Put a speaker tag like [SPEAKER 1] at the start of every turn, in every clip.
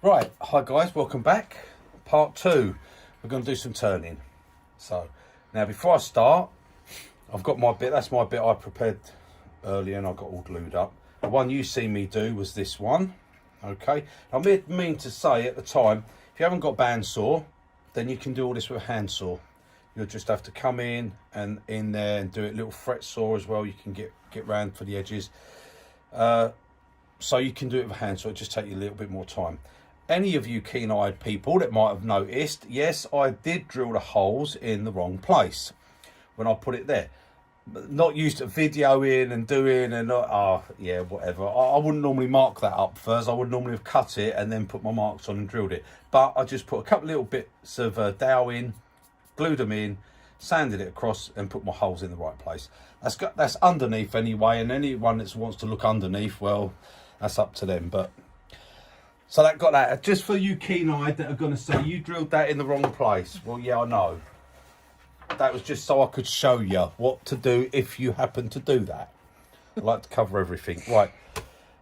[SPEAKER 1] Right, hi guys, welcome back. Part 2. We're going to do some turning. So, now before I start, I've got my bit, that's my bit I prepared earlier and I got all glued up. The one you see me do was this one. Okay, I mean to say at the time, if you haven't got a bandsaw, then you can do all this with a handsaw. You'll just have to come in there and do it, little fret saw as well. You can get round for the edges. So you can do it with a handsaw, it just take you a little bit more time. Any of you keen-eyed people that might have noticed, yes, I did drill the holes in the wrong place when I put it there. Not used to videoing and doing and yeah, whatever. I wouldn't normally mark that up first. I would normally have cut it and then put my marks on and drilled it. But I just put a couple little bits of dowel in, glued them in, sanded it across and put my holes in the right place. That's underneath anyway, and anyone that wants to look underneath, well, that's up to them. But so that got that. Just for you keen-eyed that are going to say you drilled that in the wrong place. Well, yeah, I know. That was just so I could show you what to do if you happen to do that. I like to cover everything. Right.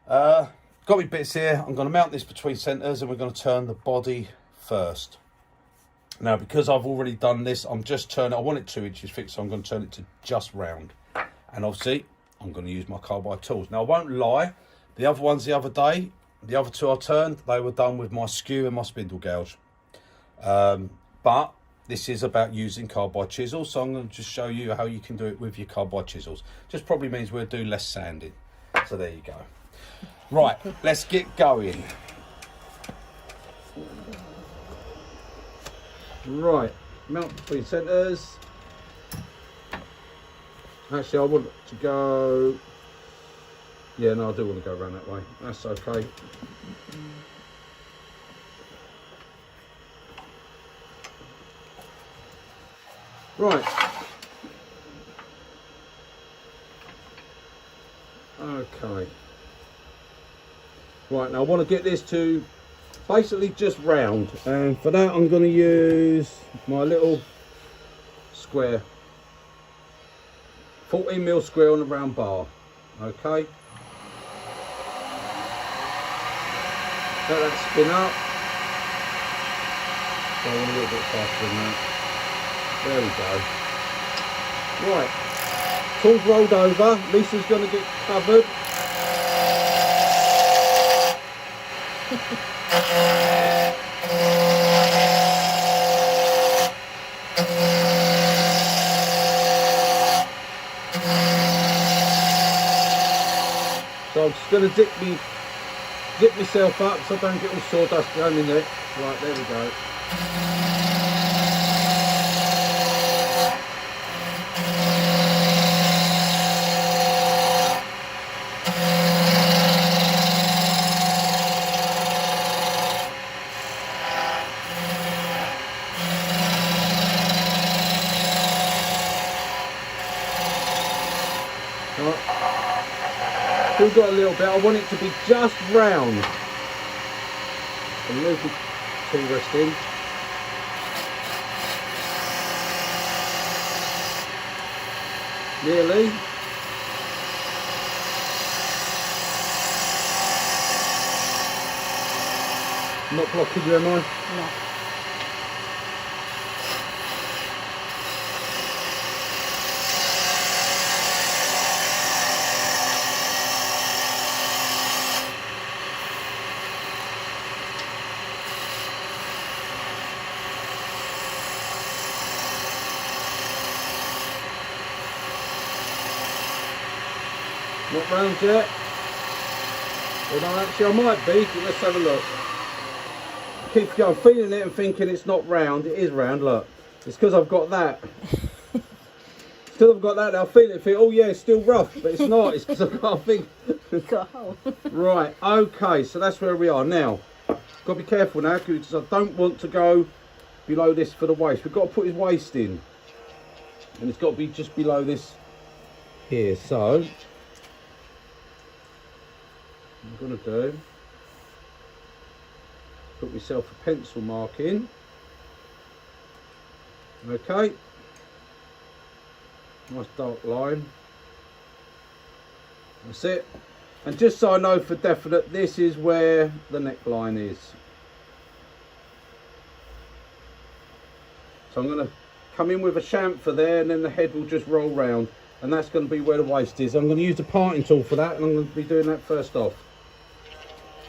[SPEAKER 1] Got me bits here. I'm going to mount this between centres and we're going to turn the body first. Now, because I've already done this, I'm just turning. I want it 2 inches thick, so I'm going to turn it to just round. And obviously, I'm going to use my carbide tools. Now, I won't lie. The other ones the other day, the other 2 I turned, they were done with my skew and my spindle gouge. But this is about using carbide chisels, so I'm going to just show you how you can do it with your carbide chisels. Just probably means we'll do less sanding. So there you go. Right, let's get going. Right, mount between centres. Actually, I want to go... Yeah, no, I do want to go around that way. That's okay. Right. Okay. Right, now I want to get this to basically just round. And for that, I'm going to use my little square. 14mm square on a round bar. Okay. Let that spin up. So I want a little bit faster than that. There we go. Right. Tools rolled over. Lisa's going to get covered. So I'm just going to dip myself up so I don't get all sawdust down in there. Right, there we go. Still got a little bit. I want it to be just round. And move the tool rest in. Nearly. Not blocking you, am I?
[SPEAKER 2] No.
[SPEAKER 1] Not round yet. Well, no, actually I might be. Let's have a look. I keep going, feeling it and thinking it's not round. It is round, look. It's because I've got that. Because I've got that, I feel it, think, oh yeah, it's still rough. But it's not, it's because I've got a thing.
[SPEAKER 2] Got a hole.
[SPEAKER 1] Right, okay, so that's where we are. Now, got to be careful now because I don't want to go below this for the waist. We've got to put his waist in. And it's got to be just below this here. So, I'm going to do, put myself a pencil mark in. Okay, nice dark line. That's it. And just so I know for definite, this is where the neckline is. So I'm going to come in with a chamfer there, and then the head will just roll round, and that's going to be where the waste is. I'm going to use the parting tool for that, and I'm going to be doing that first off.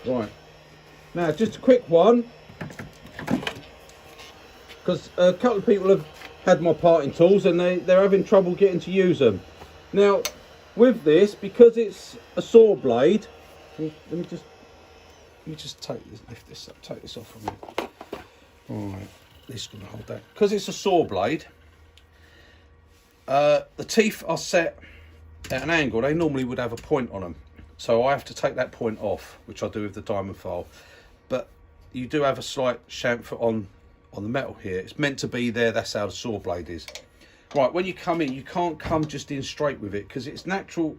[SPEAKER 1] Right, now just a quick one, because a couple of people have had my parting tools and they're having trouble getting to use them. Now with this, because it's a saw blade, let me just lift this up, take this off from me. Alright, this is going to hold that. Because it's a saw blade, the teeth are set at an angle. They normally would have a point on them, so I have to take that point off, which I do with the diamond file. But you do have a slight chamfer on the metal here. It's meant to be there. That's how the saw blade is. Right, when you come in, you can't come just in straight with it, because it's natural,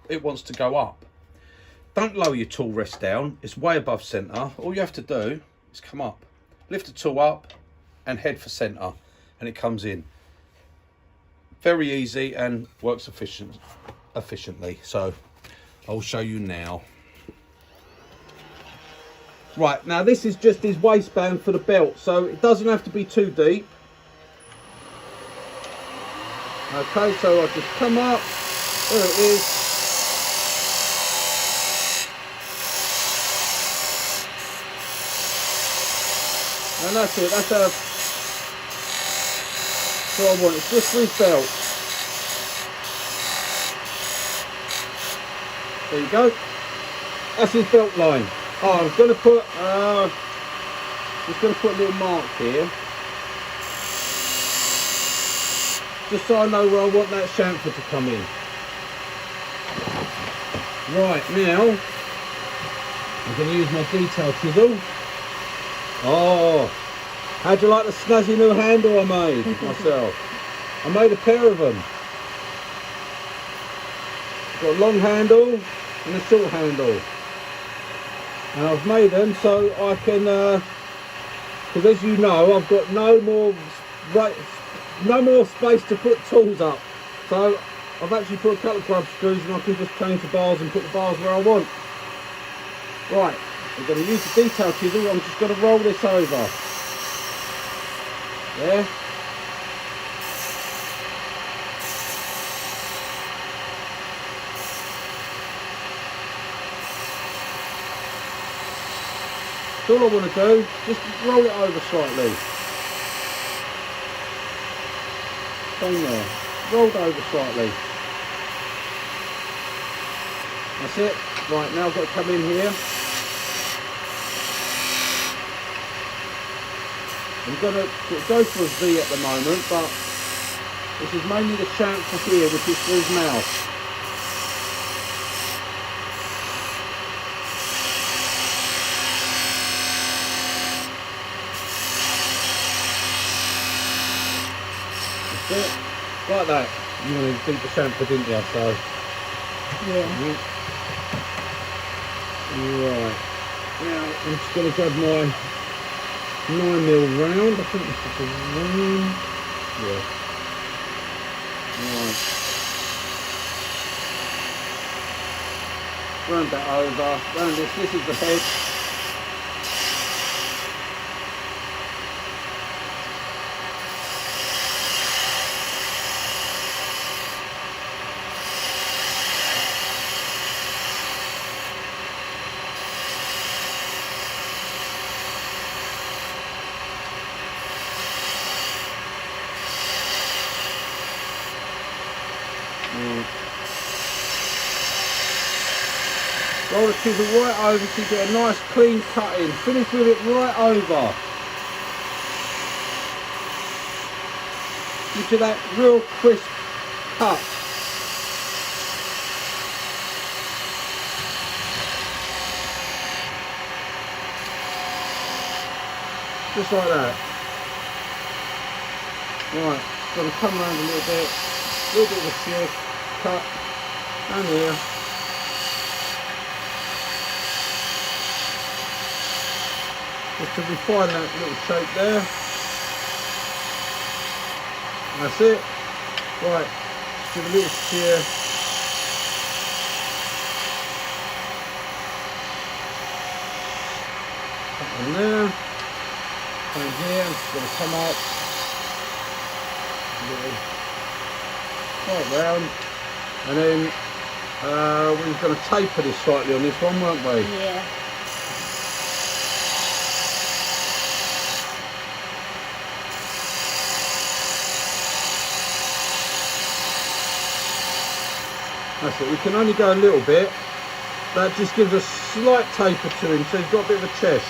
[SPEAKER 1] it wants to go up. Don't lower your tool rest down. It's way above centre. All you have to do is come up, lift the tool up and head for centre, and it comes in. Very easy and works efficiently. So I'll show you now. Right, now this is just his waistband for the belt, so it doesn't have to be too deep. Okay, so I'll just come up, there it is. And that's it, that's what I want, it's just for his belt. There you go, that's his belt line. Oh, I'm going to put, just going to put a little mark here, just so I know where I want that chamfer to come in. Right, now I'm going to use my detail chisel. Oh, how'd you like the snazzy new handle I made myself? I made a pair of them. Got a long handle and a short handle. And I've made them so I can, because as you know, I've got no more space to put tools up. So I've actually put a couple of grub screws, and I can just change the bars and put the bars where I want. Right, I'm going to use the detail chisel. I'm just going to roll this over. There. All I want to do, just roll it over slightly. Same there, rolled over slightly. That's it. Right, now I've got to come in here. I'm going to go for a V at the moment, but this is mainly the chamfer here, which is for his mouth. Like that. You wanted to beat the chamfer, didn't you? So
[SPEAKER 2] yeah.
[SPEAKER 1] Right. Now I'm just going to grab my 9mm round. I think this is a round. Yeah. Right. Round that over. Round this. This is the head. Roll the chisel right over so you get a nice clean cut in. Finish with it right over. Into that real crisp cut. Just like that. Right, going to come around a little bit of a shift, cut, and here. Just to refine that little shape there. That's it. Right, give a little shear. That one there. And here, I'm just going to come up. right round, and then we were going to taper this slightly on this one, weren't we?
[SPEAKER 2] Yeah.
[SPEAKER 1] That's it, we can only go a little bit. That just gives a slight taper to him, so he's got a bit of a chest.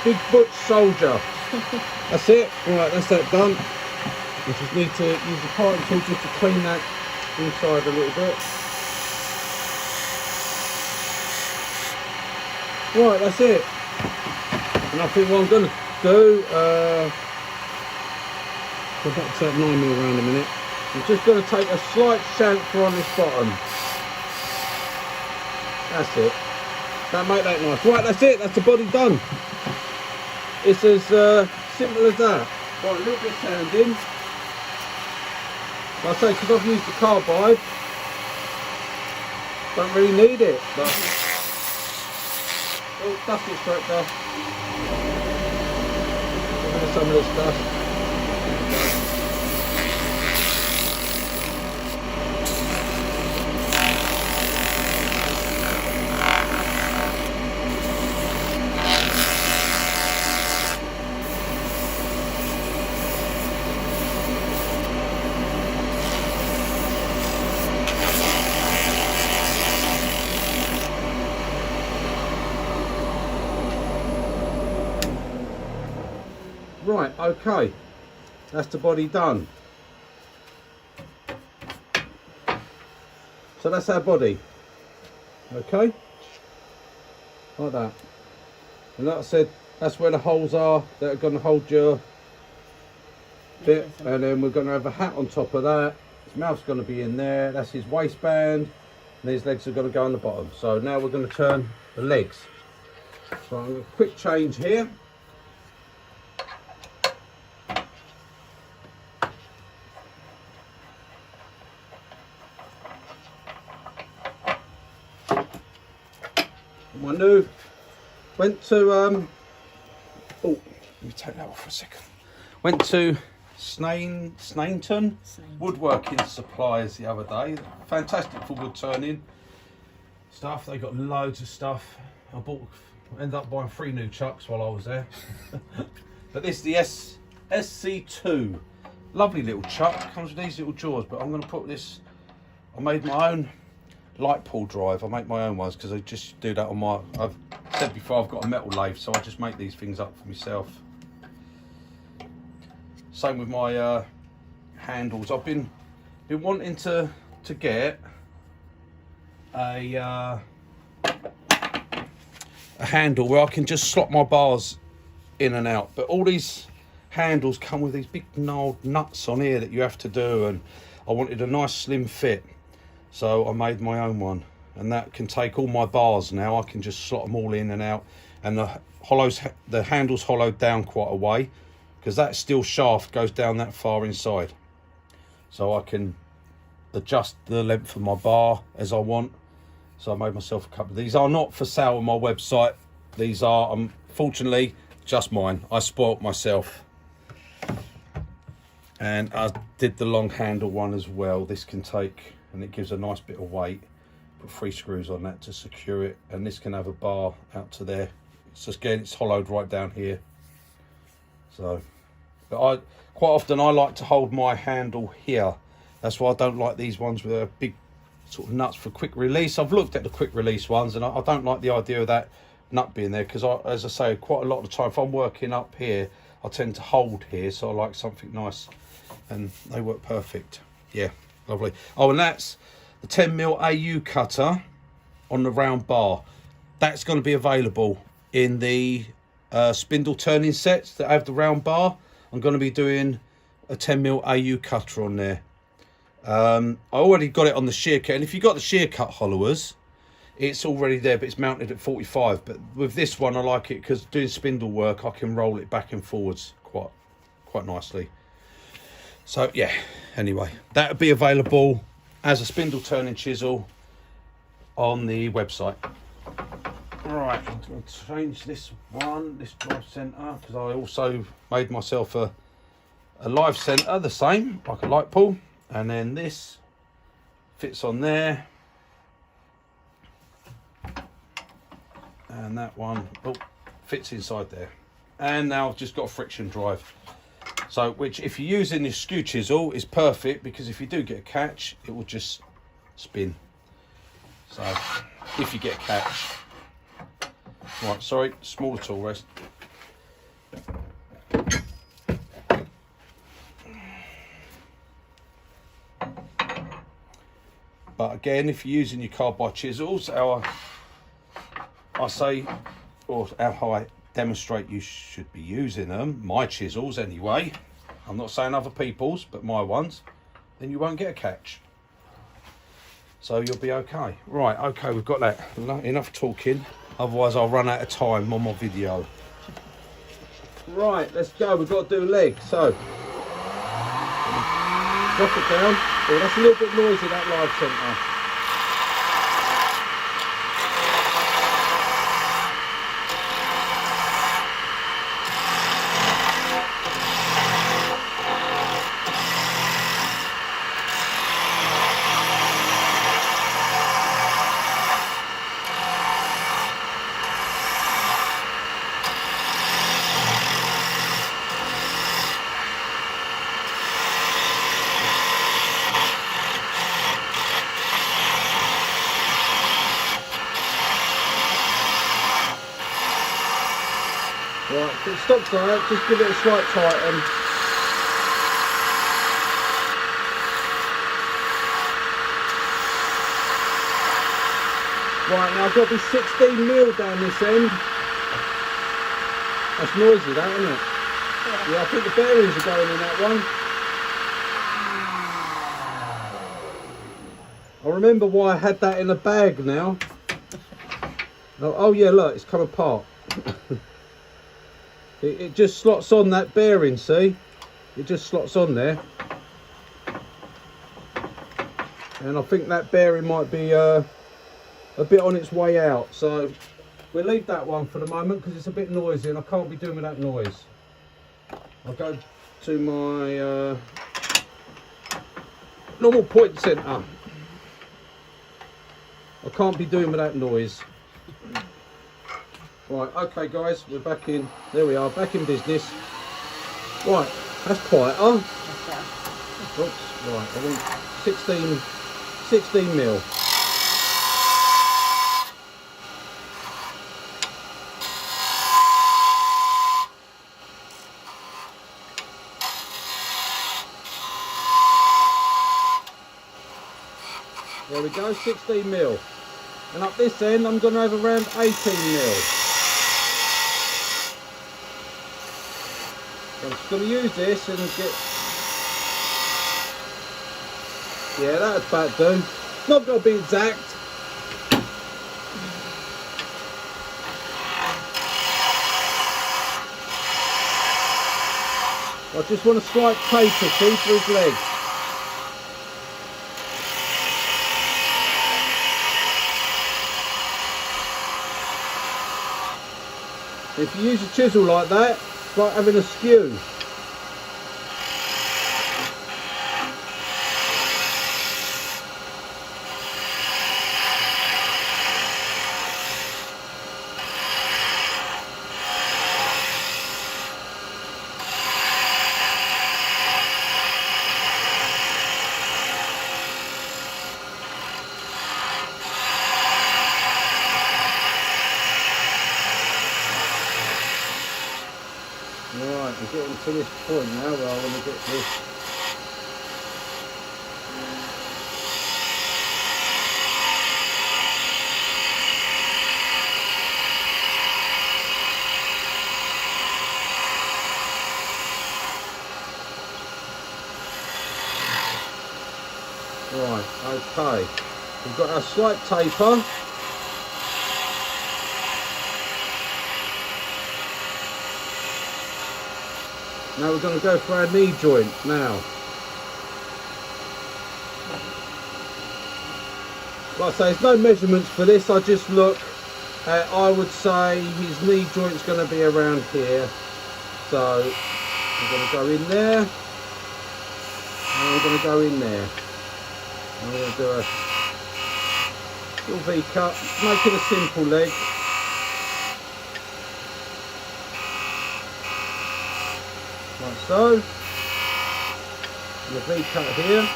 [SPEAKER 1] Big butch soldier. That's it. Right, that's that done. We just need to use the parting tool just to clean that inside a little bit. Right, that's it. And I think what I'm going to do, go back to that 9mm round a minute. I'm just going to take a slight chamfer on this bottom. That's it. That make that nice. Right, that's it. That's the body done. It's as simple as that. Right, a little bit of sanding. Like I say, because I've used the carbide, don't really need it. But oh, dust extractor. Get rid of some of this dust. Right, okay, that's the body done. So that's our body, okay, like that. And like I said, that's where the holes are that are going to hold your bit, and then we're going to have a hat on top of that. His mouth's going to be in there, that's his waistband, and his legs are going to go on the bottom. So now we're going to turn the legs. So I'm going to quick change here. My new went to oh, let me take that off for a second. Went to Snainton Woodworking Supplies the other day. Fantastic for wood turning stuff. They got loads of stuff. Ended up buying 3 new chucks while I was there. But this is the SC2. Lovely little chuck. Comes with these little jaws. But I'm going to put this. I made my own light pull drive. I make my own ones because I just do that on my, I've said before, I've got a metal lathe, so I just make these things up for myself. Same with my handles. I've been wanting to get a handle where I can just slot my bars in and out, but all these handles come with these big gnarled nuts on here that you have to do, and I wanted a nice slim fit. So I made my own one, and that can take all my bars now. I can just slot them all in and out, and the handle's hollowed down quite a way because that steel shaft goes down that far inside. So I can adjust the length of my bar as I want. So I made myself a couple of these. Are not for sale on my website. These are unfortunately just mine. I spoilt myself. And I did the long handle one as well. This can take, and it gives a nice bit of weight. Put 3 screws on that to secure it, and this can have a bar out to there. It's just, again, it's hollowed right down here. So, but quite often I like to hold my handle here. That's why I don't like these ones with a big sort of nuts for quick release. I've looked at the quick release ones, and I don't like the idea of that nut being there, because as I say, quite a lot of the time if I'm working up here, I tend to hold here, so I like something nice, and they work perfect. Yeah, lovely. Oh, and that's the 10mm AU cutter on the round bar. That's going to be available in the spindle turning sets that have the round bar. I'm going to be doing a 10mm AU cutter on there. I already got it on the shear cut, and if you've got the shear cut hollowers, it's already there, but it's mounted at 45. But with this one, I like it because doing spindle work, I can roll it back and forwards quite nicely. So yeah, anyway, that'll be available as a spindle turning chisel on the website. Right, I'm going to change this drive centre, because I also made myself a live centre, the same, like a light pull, and then this fits on there, and that one fits inside there. And now I've just got a friction drive, so which if you're using this skew chisel is perfect, because if you do get a catch it will just spin. So if you get a catch, right, sorry, smaller tool rest. But again, if you're using your carbide chisels, how I say, or how I demonstrate you should be using them, my chisels anyway, I'm not saying other people's, but my ones, then you won't get a catch. So you'll be okay. Right, okay, we've got that. Enough talking, otherwise I'll run out of time on my video. Right, let's go, we've got to do a leg. So, drop it down. Oh, that's a little bit noisy, that live centre. Right, if it stops like that, just give it a slight tighten. Right, now I've got to be 16mm down this end. That's noisy, that, isn't it? Yeah, I think the bearings are going in that one. I remember why I had that in a bag now. Oh yeah, look, it's come apart. It just slots on that bearing, see? It just slots on there. And I think that bearing might be a bit on its way out. So we'll leave that one for the moment because it's a bit noisy and I can't be doing with that noise. I'll go to my normal point centre. I can't be doing with that noise. Right, okay guys, we're back in. There we are, back in business. Right, that's quieter. Oops, right, I want 16mm. There we go, 16mm. And up this end, I'm going to have around 18mm. I'm just going to use this and get... Yeah, that's about done. Not going to be exact. I just want a slight taper, see, through his legs. If you use a chisel like that, it's like having a skew. Right, we're getting to this point now where I want to get this. Right, okay. We've got our slight taper. Now we're going to go for our knee joint now. Like I say, there's no measurements for this, I just look I would say his knee joint's going to be around here. So I'm going to go in there. And I'm going to go in there. I'm going to do a little V cut, make it a simple leg. Like so. And a V cut here.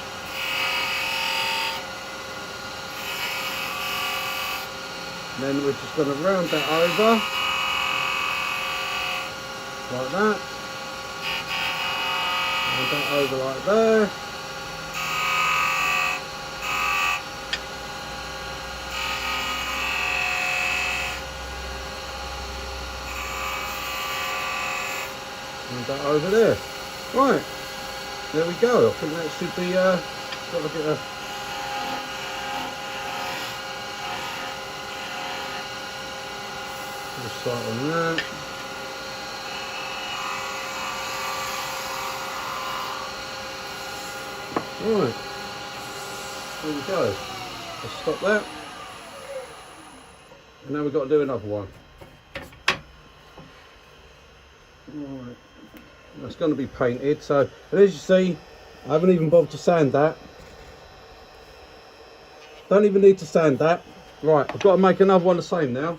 [SPEAKER 1] And then we're just going to round that over. Like that. Round that over like there. And that over there. Right, there we go. I think that should be got a bit of sight on that. Right, there we go. Let's stop that. And now we've got to do another one. Right. That's going to be painted, so and as you see, I haven't even bothered to sand that. Don't even need to sand that. Right, I've got to make another one the same now.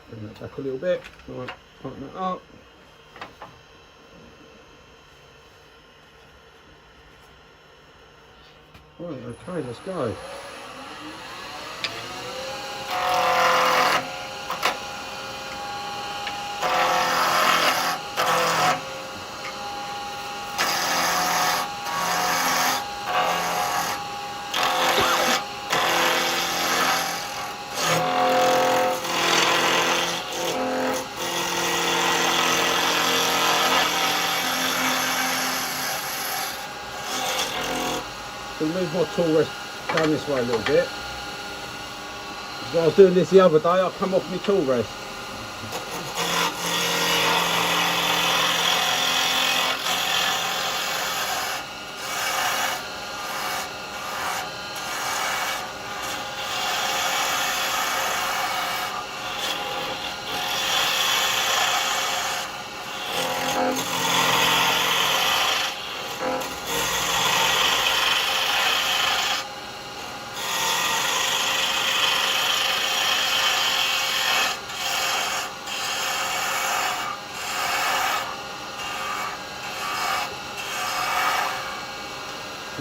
[SPEAKER 1] Bring that back a little bit. Right, tighten that up. Right, okay, let's go. Move my tool rest down this way a little bit. When I was doing this the other day, I come off my tool rest.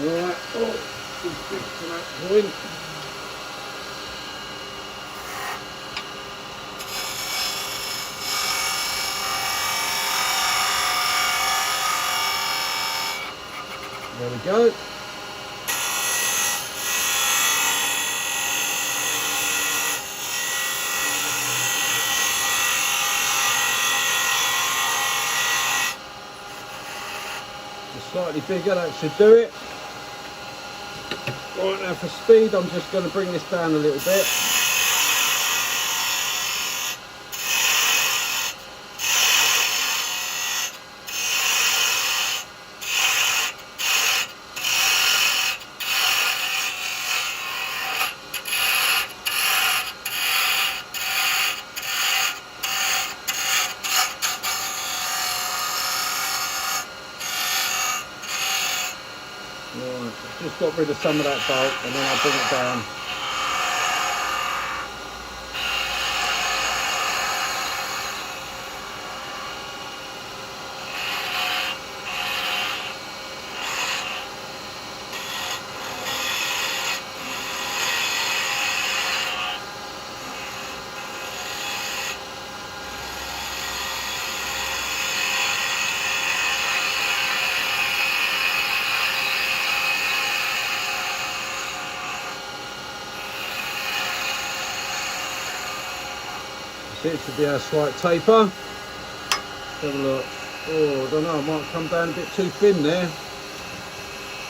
[SPEAKER 1] Right, oh, just fix to that point. There we go. Just slightly bigger, that should do it. Right, now for speed, I'm just going to bring this down a little bit. Right, just got rid of some of that bulk and then I'll bring it down. It should be a slight taper. Have a look. Oh, I don't know, it might come down a bit too thin there.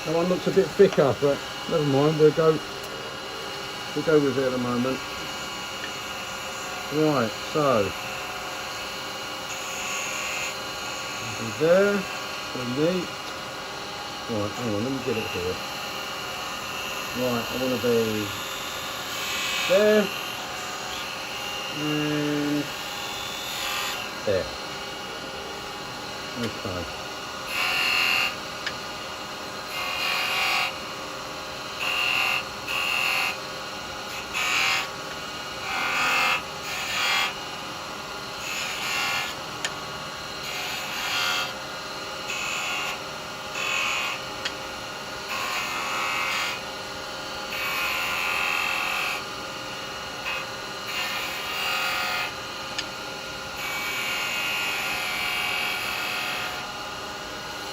[SPEAKER 1] That one looks a bit thicker, but never mind, we'll go with it at the moment. Right, so there, so neat. Right, hang on, let me get it here. Right, I want to be there and there. Okay.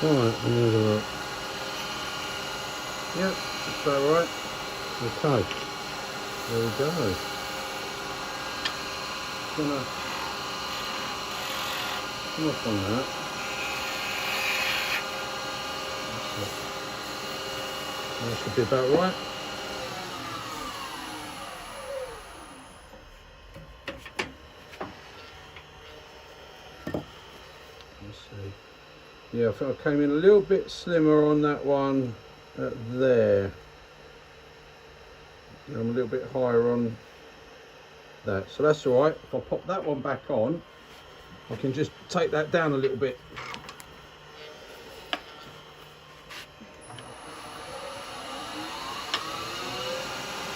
[SPEAKER 1] Right, let me have a look. Yep, that's about right. Okay, there we go. Gonna come off on that. That should be about right. Let's see. Yeah, I think I came in a little bit slimmer on that one there. I'm a little bit higher on that, so that's all right. If I pop that one back on, I can just take that down a little bit.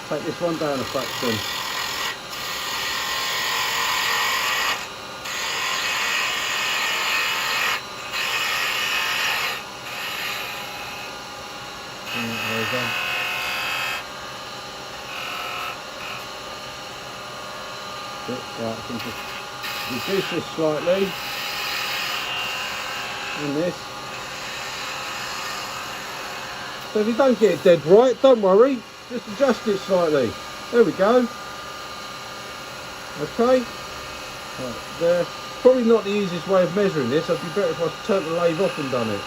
[SPEAKER 1] Take this one down a fraction. There we go. Right, I can just reduce this slightly. And this. So if you don't get it dead right, don't worry. Just adjust it slightly. There we go. Okay. Right, there. Probably not the easiest way of measuring this. It'd be better if I turned the lathe off and done it.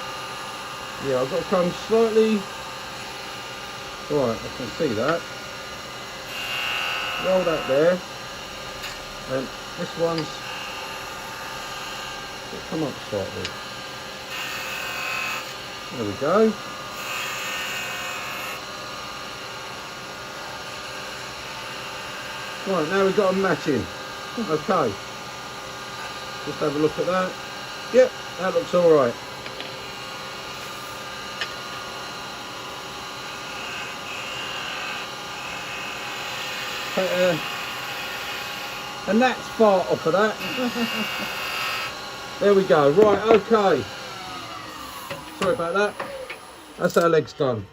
[SPEAKER 1] Yeah, I've got to come slightly. Right, I can see that. Roll that there. And this one's come up slightly. There we go. Right, now we've got them matching. Okay. Just have a look at that. Yep, that looks alright. And that's far off of that. There we go. Right, okay. Sorry about that. That's our legs done.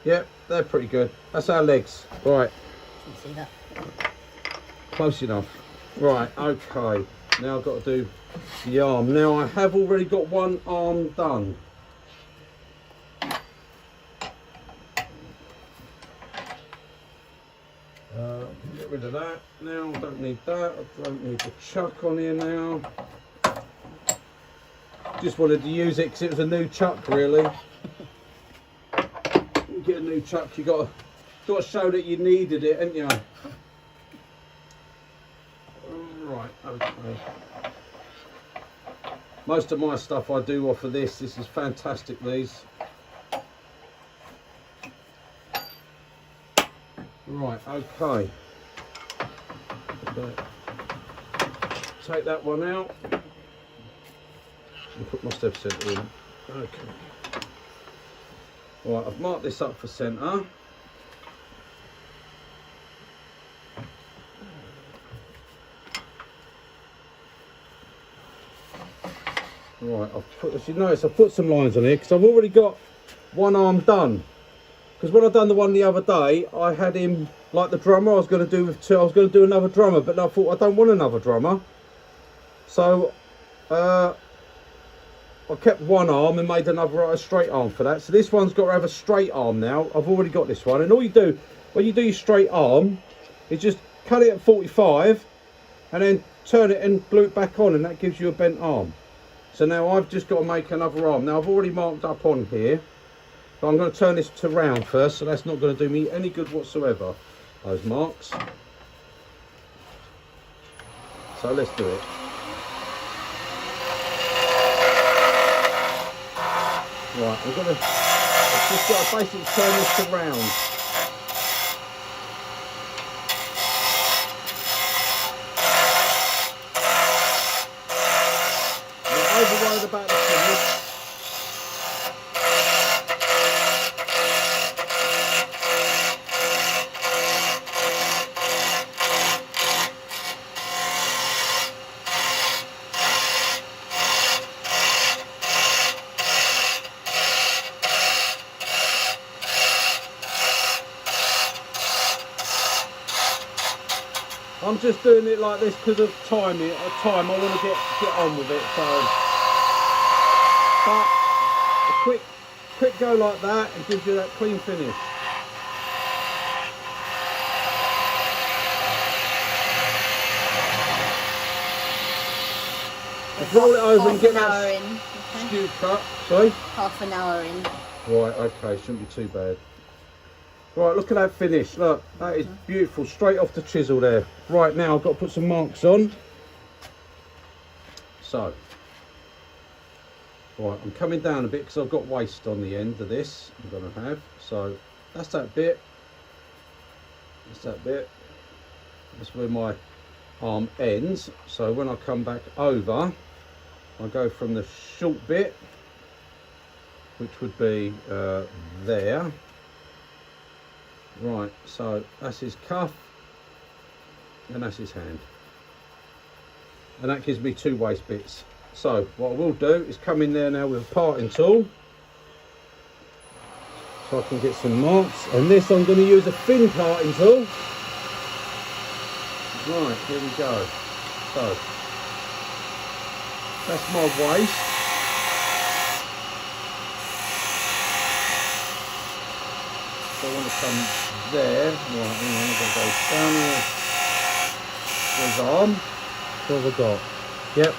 [SPEAKER 1] Yep, they're pretty good. That's our legs. Right.
[SPEAKER 2] Can you see that?
[SPEAKER 1] Close enough. Right, okay. Now I've got to do the arm. Now I have already got one arm done. Get rid of that now. I don't need that. I don't need the chuck on here now. Just wanted to use it because it was a new chuck, really. You get a new chuck, you got to show that you needed it, haven't you? Right, okay. Most of my stuff I do off of this. This is fantastic, these. Right, okay. Take that one out and put my step centre in. Okay. Right, I've marked this up for centre. Right, I've put, as you notice, I've put some lines on here because I've already got one arm done. Because when I done the one the other day, I had him like the drummer. I was going to do with two. I was going to do another drummer, but I thought I don't want another drummer. So I kept one arm and made another straight arm for that. So this one's got to have a straight arm now. I've already got this one, and all you do when you do your straight arm is just cut it at 45, and then turn it and glue it back on, and that gives you a bent arm. So now I've just got to make another arm. Now I've already marked up on here. But I'm going to turn this to round first, so that's not going to do me any good whatsoever, those marks. So let's do it. I've just got to basically turn this around. I'm not over worried about the finish. I'm just doing it like this because of time. I want to get on with it. So, but a quick go like that, it gives you that clean finish. Just roll it over and get that skew cut. Sorry?
[SPEAKER 2] Half an hour in.
[SPEAKER 1] Right, okay, shouldn't be too bad. Right, look at that finish. Look, that is beautiful. Straight off the chisel there. Right, now I've got to put some marks on. So, right, I'm coming down a bit because I've got waste on the end of this. I'm going to have. So, that's that bit. That's that bit. That's where my arm ends. So, when I come back over, I go from the short bit, which would be there. Right, so that's his cuff and that's his hand, and that gives me two waste bits. So what I will do is come in there now with a parting tool so I can get some marks, and this I'm going to use a thin parting tool. Right, here we go. So that's my waste. So I want to come there. Right, hang on, I've got to go down here. His arm. What have I got? Yep.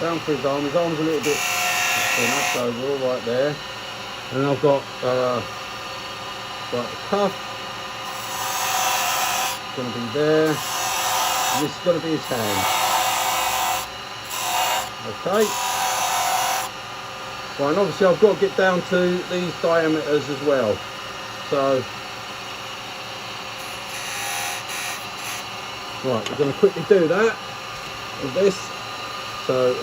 [SPEAKER 1] Down for his arm. His arm's a little bit thinner, so we're all right there. And I've got the cuff. It's going to be there. And this is going to be his hand. Okay. Right, and obviously I've got to get down to these diameters as well. So, right, we're going to quickly do that with this. So,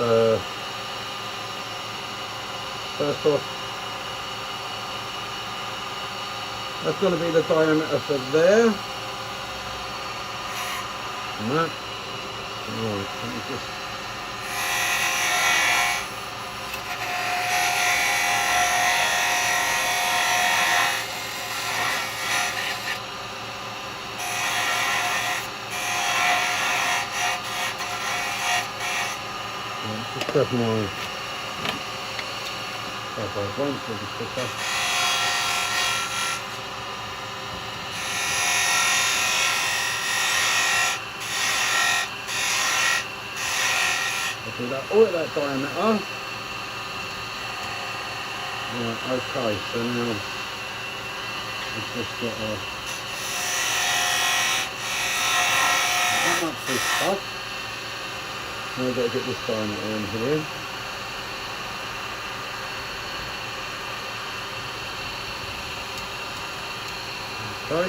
[SPEAKER 1] first off, that's going to be the diameter for there. And that. Right, let me just. Just grab my carbide one so it's quicker. I'll do that all at that diameter. Right, okay, so now I've just got that much this stuff. Now I've got to get this diameter in here. Okay.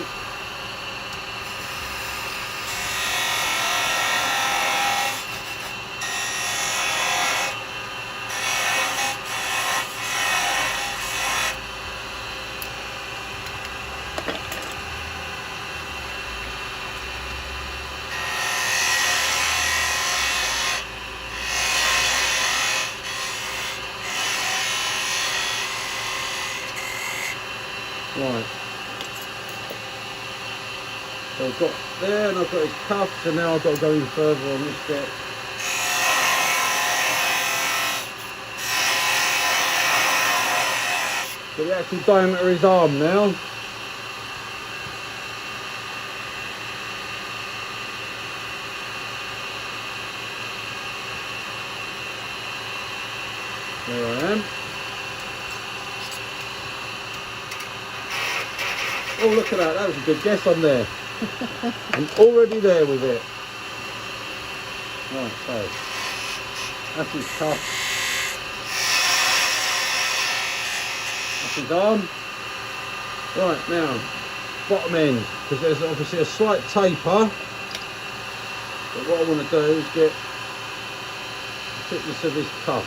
[SPEAKER 1] Right, so I've got there and I've got his cuff, so now I've got to go in further on this bit. So the actual diameter of his arm now. There I am. Oh, look at that. That was a good guess on there. I'm already there with it. Right, so that's his cuff. This is on. Right, now, bottom end, because there's obviously a slight taper. But what I want to do is get the thickness of his cuff.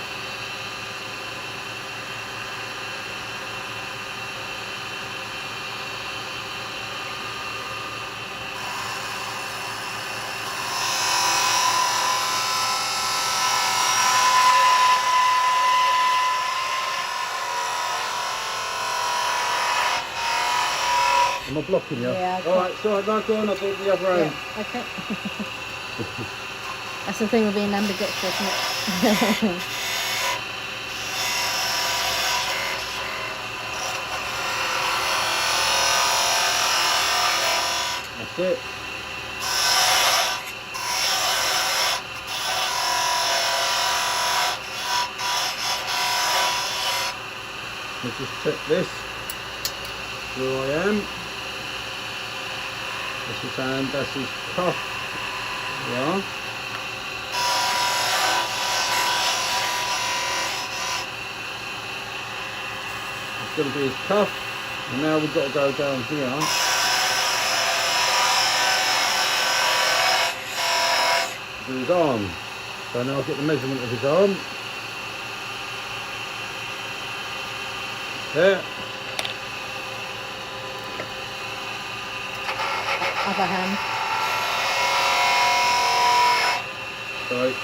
[SPEAKER 1] Am I blocking you?
[SPEAKER 2] Yeah.
[SPEAKER 1] Alright, so no, go on, I'll do it the other end.
[SPEAKER 2] Yeah, okay. That's the thing with being ambidextrous, isn't it?
[SPEAKER 1] That's it. Let's just check this. Where I am. That's his hand, that's his cuff. Yeah. It's going to be his cuff. And now we've got to go down here. To his arm. So now I'll get the measurement of his arm. There.
[SPEAKER 2] Other hand.
[SPEAKER 1] Sorry.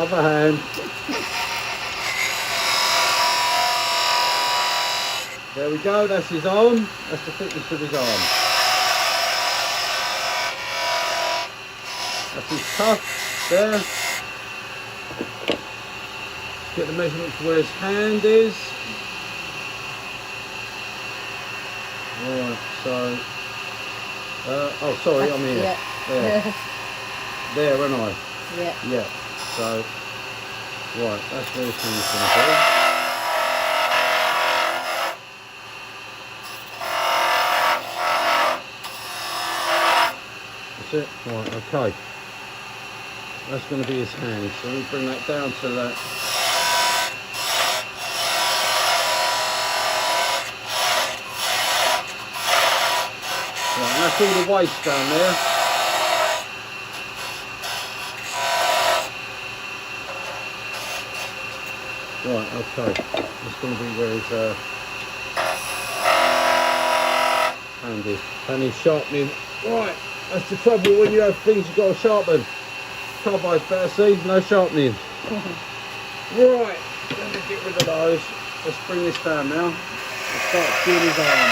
[SPEAKER 1] Other hand. There we go, that's his arm. That's the thickness of his arm. That's his cuff there. Get the measurement for where his hand is. Right, so oh sorry, I'm here.
[SPEAKER 2] Yeah.
[SPEAKER 1] There. There, aren't I?
[SPEAKER 2] Yeah.
[SPEAKER 1] Yeah. So right, that's where his hand's gonna be. That's it. Right, okay. That's gonna be his hand. So let me bring that down to that. Right, and that's all the waste down there. Right, okay. That's going to be where his hand is. And he's sharpening. Right, that's the trouble when you have things you've got to sharpen. Carbide's better, see? No sharpening. Right, let me get rid of those. Let's bring this down now. Let's start doing his arm.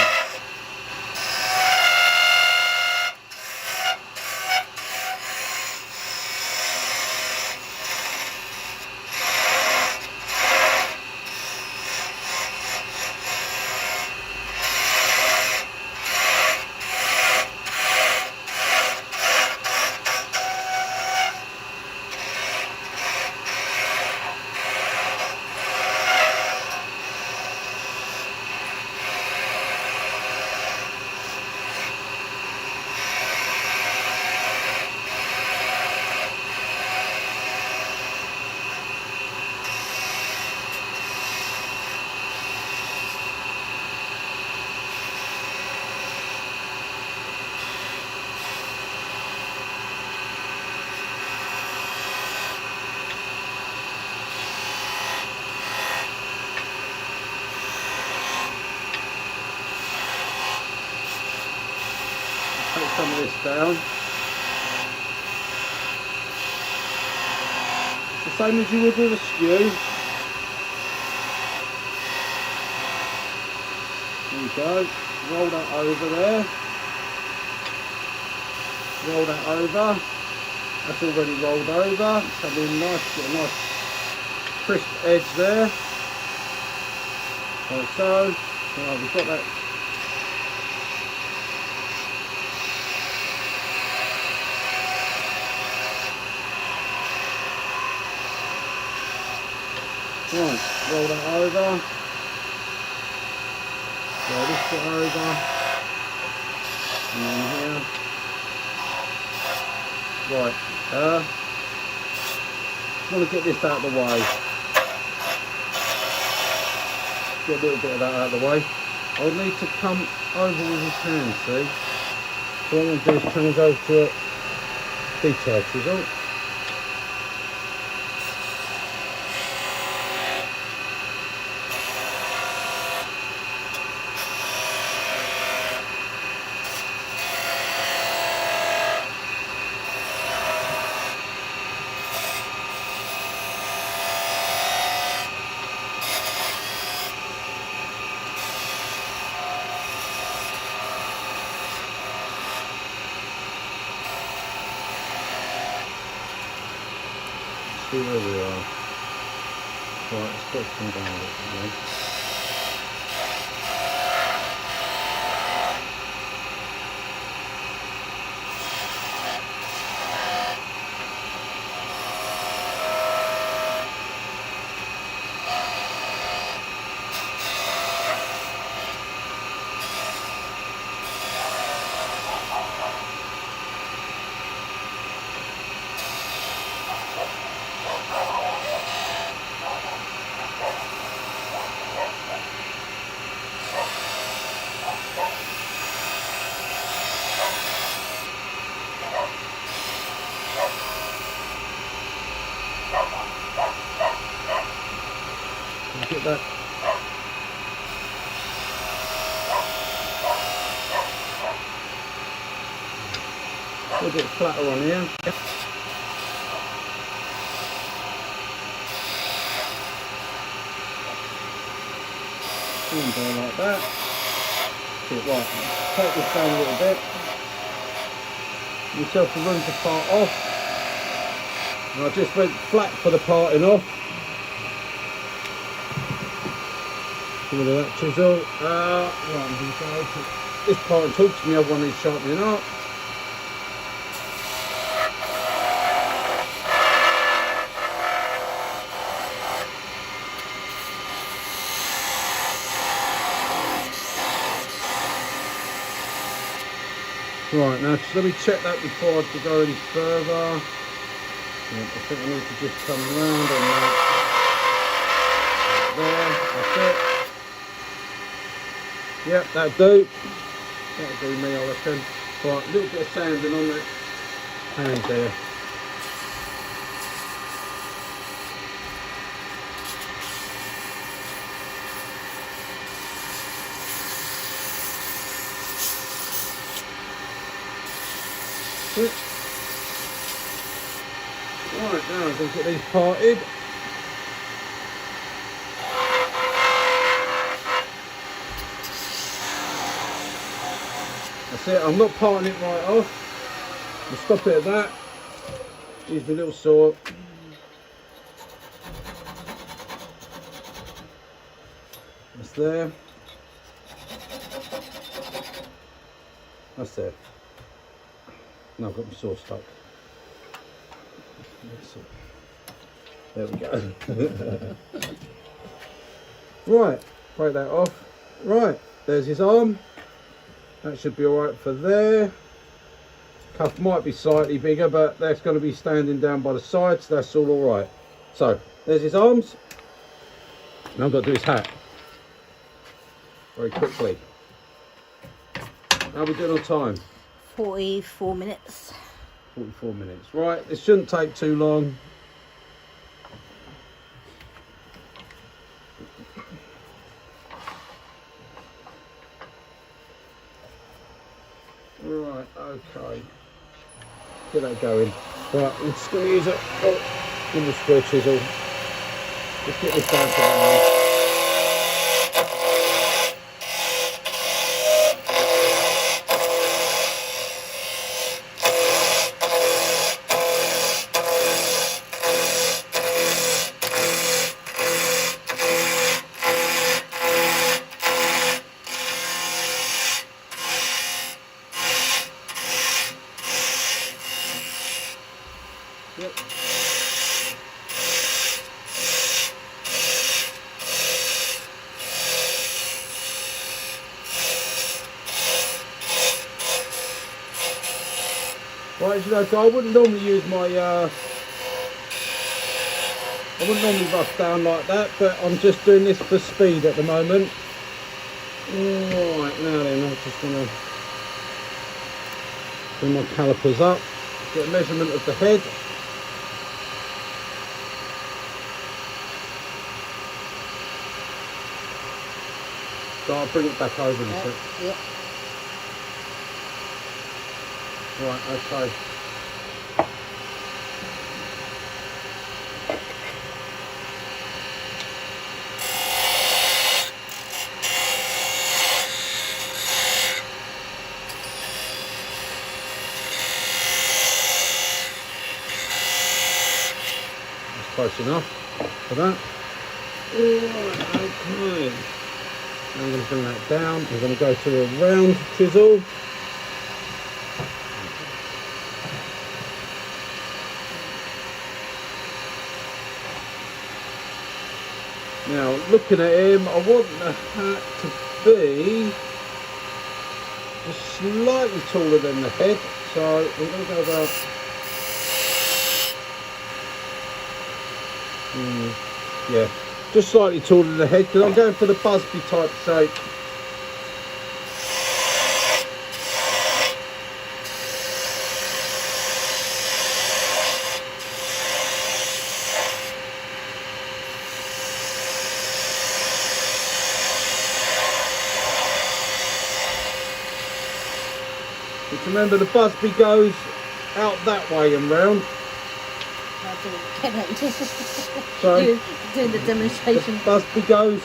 [SPEAKER 1] Take some of this down. It's the same as you would with a skew. There you go. Roll that over there. Roll that over. That's already rolled over. Come in nice, get a nice crisp edge there. Like so. Right, we've got that. Right, roll that over. Roll this bit over. And then here. Right, just want to get this out of the way. Get a little bit of that out of the way. I'll need to come over with his hand, see? So what I'm going to do is turn his over to a detail chisel. See where we are. Right, let's put some down a little bit. Get that. A little bit flatter on here. And go like that. Okay, right, take this down a little bit. Give yourself the room to part off. And I just went flat for the parting off. With that chisel. Right, I'm going to go. This part and talk to me, other one needs sharpening up. Right, now just let me check that before I go any further. Yeah, I think I need to just come round on that. There, that's it. Yep, that'll do. That'll do me, I reckon. Right, a little bit of sanding on that hand there. Right, now I'm going to get these parted. That's it, I'm not parting it right off. I'll stop it at that. Use my little saw. That's there. That's there. No, I've got my saw stuck. There we go. Right, break that off. Right, there's his arm. That should be alright for there. Cuff might be slightly bigger, but that's going to be standing down by the sides. So that's all alright. So, there's his arms. Now I've got to do his hat. Very quickly. How are we doing on time?
[SPEAKER 2] 44 minutes.
[SPEAKER 1] 44 minutes. Right, this shouldn't take too long. Right, okay. Get that going. Right, I'm just going to use a little square chisel. Just get this down to the Yep. Right, as you know, so I wouldn't normally use my I wouldn't normally rust down like that, but I'm just doing this for speed at the moment. Alright, now then, I'm just going to bring my calipers up, get a measurement of the head. So I'll bring it back over in a sec.
[SPEAKER 2] Yep.
[SPEAKER 1] Right, okay. That's close enough for that. Alright, okay. Now I'm going to bring that down. I'm going to go to a round chisel. Now, looking at him, I want the hat to be just slightly taller than the head, so I'm going to go about yeah, just slightly taller than the head, because I'm going for the Busby type shape. But remember, the Busby goes out that way and round. Sorry?
[SPEAKER 2] You're doing the demonstration.
[SPEAKER 1] The Busby goes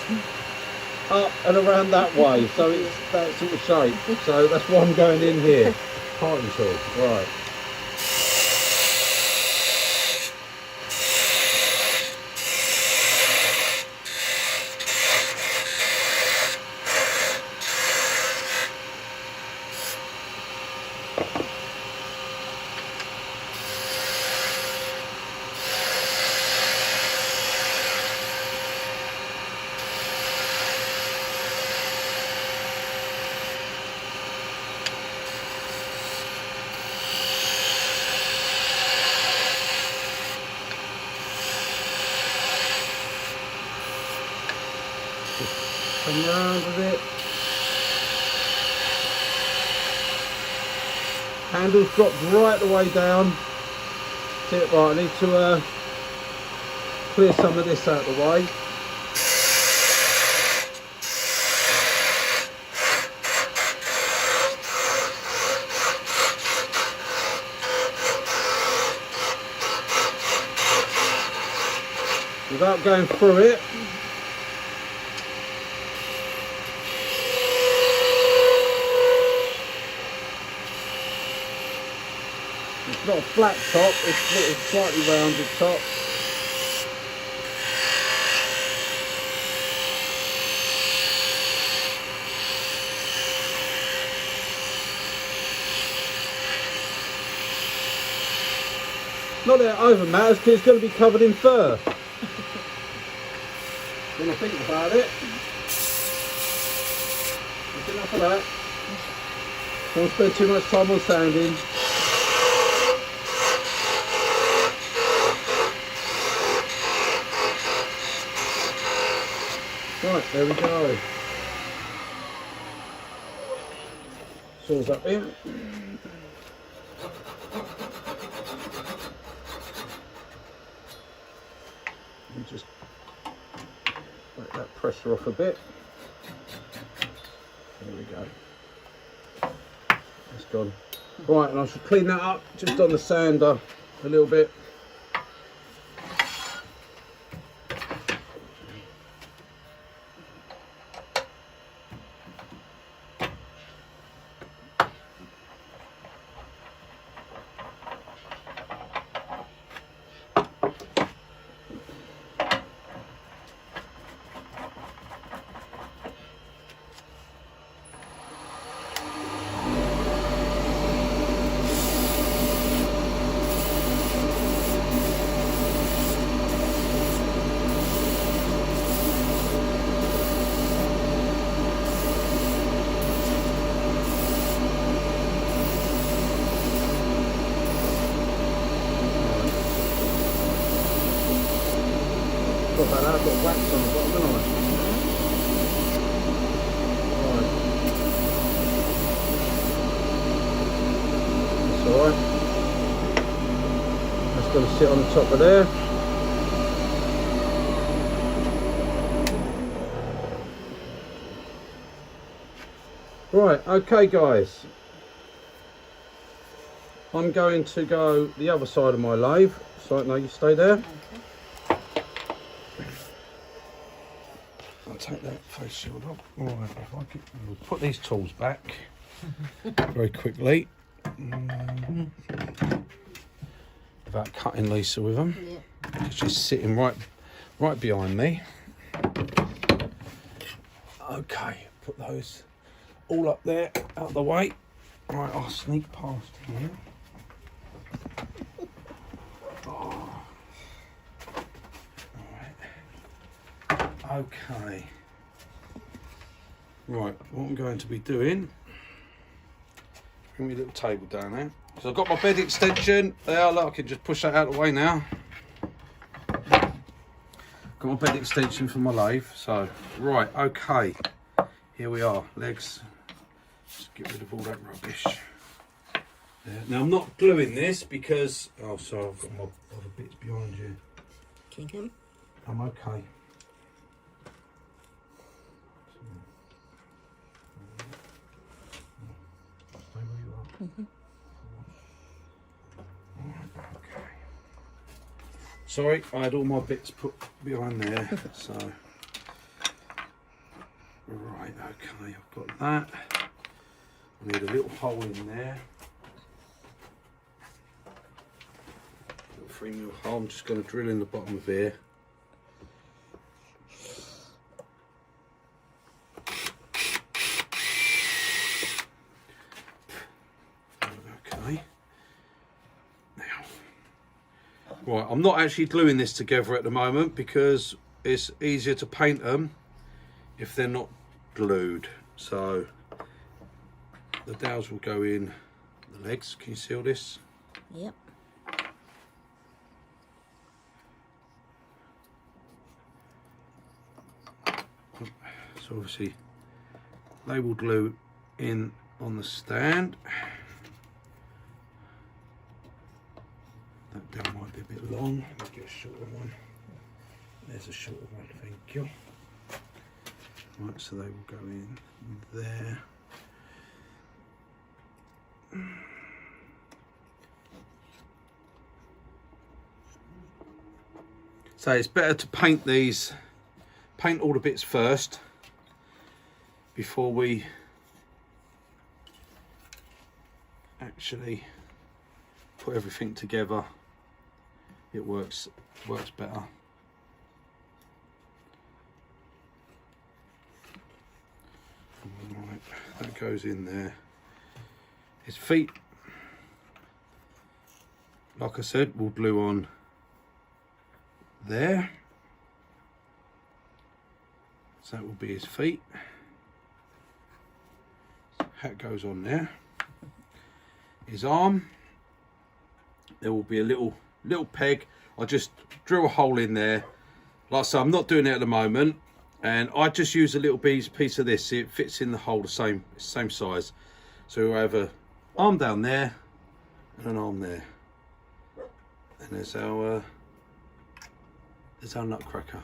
[SPEAKER 1] up and around that way, so it's that sort of shape. So that's why I'm going in here. Parting tool, right. Come round with it. Handles dropped right the way down. That's it, right, I need to clear some of this out of the way. Without going through it. It's not a flat top, it's a slightly rounded top. Not that it over matters, because it's going to be covered in fur. When I think about it, that's enough of that. Don't spend too much time on sanding. Right, there we go. Saws up in. And just let that pressure off a bit. There we go. That's gone. Right, and I should clean that up just on the sander a little bit. about that. I've got wax on the bottom, haven't I? Right. That's alright. That's going to sit on the top of there. Right, okay guys. I'm going to go the other side of my lathe. So no, you stay there. Okay. I'll take that face shield off. Right, if I can, we'll put these tools back very quickly. Without cutting Lisa with them. Yeah. She's sitting right behind me. Okay, put those all up there, out of the way. Right, I'll sneak past here. Oh. Right. Okay. Right, what I'm going to be doing, bring my little table down there. So I've got my bed extension there, look, I can just push that out of the way now. Got my bed extension for my lathe, so, right, okay. Here we are, legs. Just get rid of all that rubbish. There. Now I'm not gluing this because, oh sorry, I've got my other bits behind you.
[SPEAKER 2] King him?
[SPEAKER 1] I'm okay. Stay where you are. Mm-hmm. Right, okay. Sorry, I had all my bits put behind there, so. Right, okay, I've got that. I need a little hole in there. Little 3mm hole. I'm just going to drill in the bottom of here. Okay. Now, right, I'm not actually gluing this together at the moment because it's easier to paint them if they're not glued. So the dowels will go in the legs. Can you see all this?
[SPEAKER 2] Yep.
[SPEAKER 1] So obviously they will glue in on the stand. That down might be a bit long. Let me get a shorter one. There's a shorter one, thank you. Right, so they will go in there. So it's better to paint these, paint all the bits first before we actually put everything together. It works better. Right, that goes in there. His feet, like I said, will glue on there. So that will be his feet. Hat goes on there. His arm, there will be a little peg. I just drill a hole in there. Like I said, I'm not doing it at the moment, and I just use a little piece of this. See, it fits in the hole the same size. So we'll have a arm down there and an arm there, and there's our Nutcracker.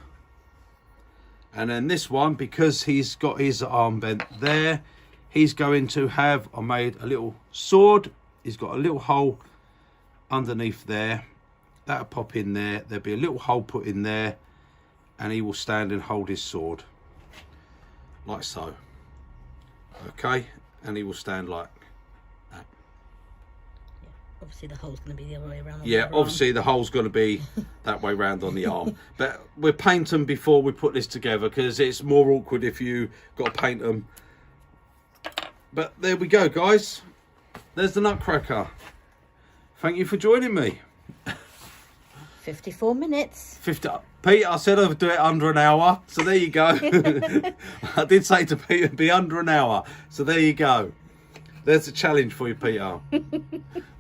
[SPEAKER 1] And then this one, because he's got his arm bent there, he's going to have, I made a little sword. He's got a little hole underneath there. That'll pop in there. There'll be a little hole put in there, and he will stand and hold his sword like so. Okay, and he will stand like that.
[SPEAKER 2] Obviously the hole's going to be the other way around.
[SPEAKER 1] Yeah, obviously the hole's going to be that way round on the arm. But we'll paint them before we put this together, because it's more awkward if you got to paint them. But there we go, guys. There's the Nutcracker. Thank you for joining me.
[SPEAKER 2] 54 minutes.
[SPEAKER 1] Pete, I said I'd do it under an hour, so there you go. I did say to Pete it'd be under an hour, so there you go. There's a challenge for you, Peter.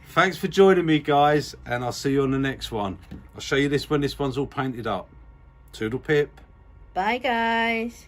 [SPEAKER 1] Thanks for joining me, guys, and I'll see you on the next one. I'll show you this when this one's all painted up. Toodle pip.
[SPEAKER 2] Bye, guys.